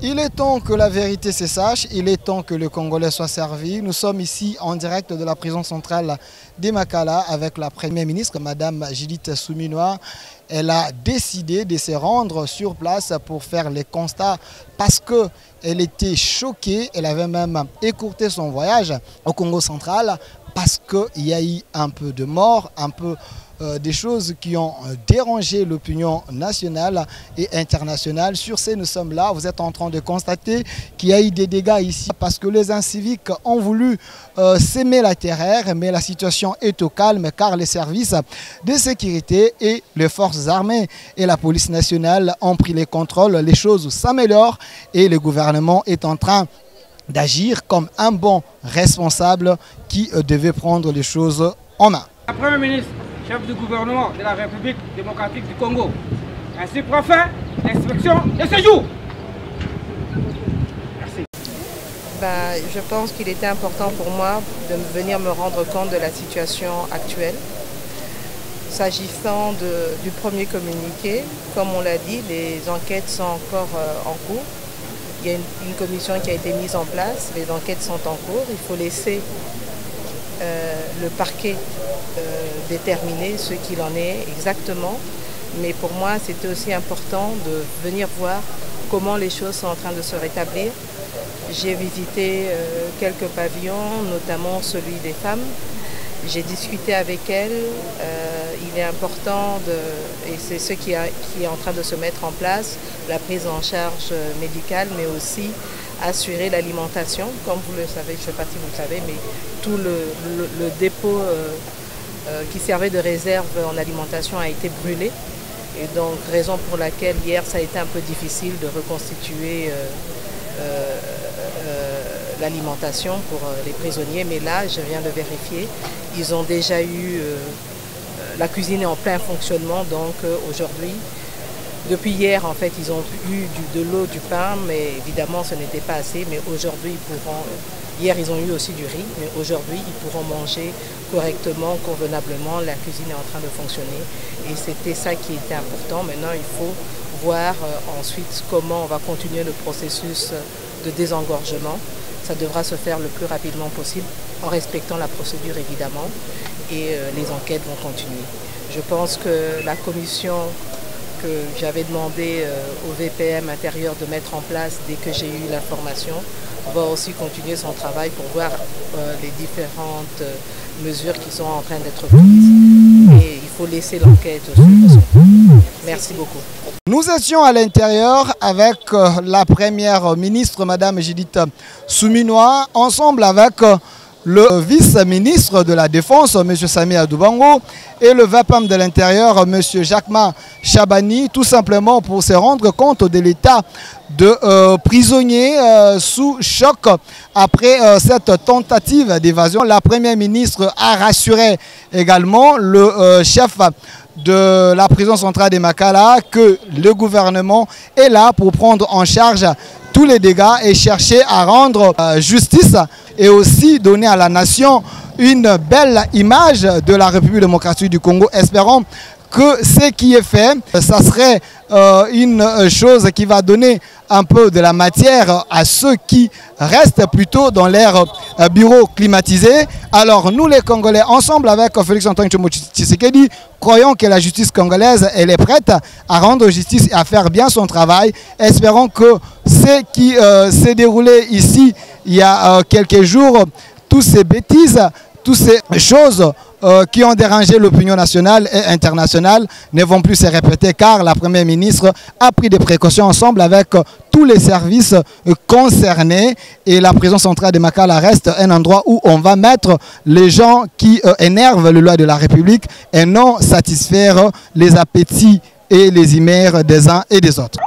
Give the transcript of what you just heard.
Il est temps que la vérité se sache, il est temps que le Congolais soit servi. Nous sommes ici en direct de la prison centrale de Makala avec la Première ministre, Madame Judith Suminwa. Elle a décidé de se rendre sur place pour faire les constats parce qu'elle était choquée. Elle avait même écourté son voyage au Congo central parce qu'il y a eu un peu de morts, un peu des choses qui ont dérangé l'opinion nationale et internationale. Sur ce, nous sommes là. Vous êtes en train de constater qu'il y a eu des dégâts ici parce que les inciviques ont voulu s'aimer la terreur, mais la situation est au calme car les services de sécurité et les forces armées et la police nationale ont pris les contrôles. Les choses s'améliorent et le gouvernement est en train d'agir comme un bon responsable qui devait prendre les choses en main. La Première ministre, chef du gouvernement de la République démocratique du Congo, ainsi préfet l'inspection de séjour. Merci. Je pense qu'il était important pour moi de venir me rendre compte de la situation actuelle. S'agissant du premier communiqué, comme on l'a dit, les enquêtes sont encore en cours. Il y a une commission qui a été mise en place, les enquêtes sont en cours. Il faut laisser le parquet déterminer ce qu'il en est exactement. Mais pour moi, c'était aussi important de venir voir comment les choses sont en train de se rétablir. J'ai visité quelques pavillons, notamment celui des femmes. J'ai discuté avec elles. Il est important, et c'est ce qui est en train de se mettre en place, la prise en charge médicale, mais aussi assurer l'alimentation. Comme vous le savez, je ne sais pas si vous le savez, mais tout le dépôt qui servait de réserve en alimentation a été brûlé. Et donc, raison pour laquelle hier, ça a été un peu difficile de reconstituer l'alimentation pour les prisonniers. Mais là, je viens de vérifier, ils ont déjà eu... la cuisine est en plein fonctionnement, donc aujourd'hui, depuis hier, en fait, ils ont eu de l'eau, du pain, mais évidemment, ce n'était pas assez. Mais aujourd'hui, hier, ils ont eu aussi du riz, mais aujourd'hui, ils pourront manger correctement, convenablement. La cuisine est en train de fonctionner et c'était ça qui était important. Maintenant, il faut voir ensuite comment on va continuer le processus de désengorgement. Ça devra se faire le plus rapidement possible en respectant la procédure, évidemment, et les enquêtes vont continuer. Je pense que la commission que j'avais demandé au VPM intérieur de mettre en place dès que j'ai eu l'information va aussi continuer son travail pour voir les différentes mesures qui sont en train d'être prises. Et il faut laisser l'enquête suivre son cours. Merci beaucoup. Nous étions à l'intérieur avec la Première ministre, Madame Judith Suminwa, ensemble avec le vice-ministre de la Défense, M. Sami Adoubango, et le VAPAM de l'Intérieur, M. Jacquemin Chabani, tout simplement pour se rendre compte de l'état de prisonniers sous choc après cette tentative d'évasion. La Première ministre a rassuré également le chef de la prison centrale de Makala que le gouvernement est là pour prendre en charge tous les dégâts et chercher à rendre justice et aussi donner à la nation une belle image de la République démocratique du Congo. Espérons que ce qui est fait, ça serait une chose qui va donner un peu de la matière à ceux qui restent plutôt dans leurs bureaux climatisés. Alors nous les Congolais, ensemble avec Félix Antoine Tshisekedi, croyons que la justice congolaise elle est prête à rendre justice et à faire bien son travail. Espérons que ce qui s'est déroulé ici il y a quelques jours, toutes ces bêtises, toutes ces choses qui ont dérangé l'opinion nationale et internationale ne vont plus se répéter car la Première ministre a pris des précautions ensemble avec tous les services concernés et la prison centrale de Makala reste un endroit où on va mettre les gens qui énervent le loi de la République et non satisfaire les appétits et les humeurs des uns et des autres.